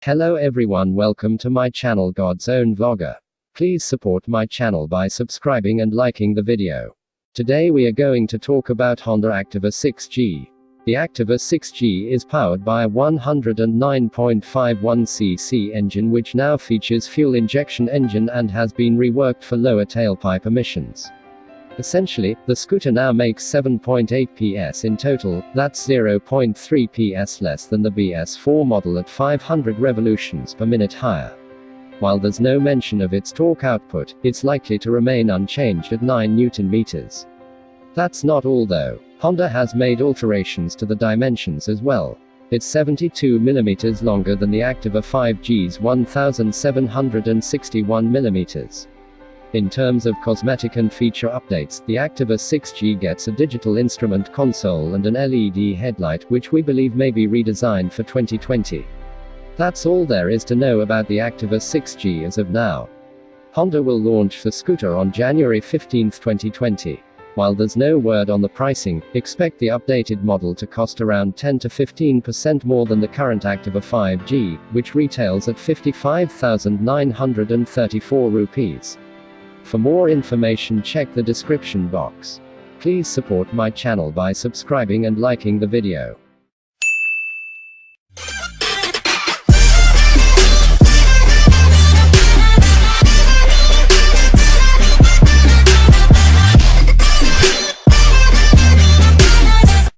Hello everyone, welcome to my channel God's Own Vlogger. Please support my channel by subscribing and liking the video. Today we are going to talk about Honda Activa 6G. The Activa 6G is powered by a 109.51cc engine which now features fuel injection engine and has been reworked for lower tailpipe emissions. Essentially, the scooter now makes 7.8 PS in total, that's 0.3 PS less than the BS4 model at 500 revolutions per minute higher. While there's no mention of its torque output, it's likely to remain unchanged at 9 Nm. That's not all though. Honda has made alterations to the dimensions as well. It's 72 mm longer than the Activa 5G's 1761 mm. In terms of cosmetic and feature updates, the Activa 6G gets a digital instrument console and an LED headlight, which we believe may be redesigned for 2020. That's all there is to know about the Activa 6G as of now. Honda will launch the scooter on January 15, 2020. While there's no word on the pricing, expect the updated model to cost around 10 to 15% more than the current Activa 5G, which retails at 55,934 rupees. For more information, check the description box. Please support my channel by subscribing and liking the video.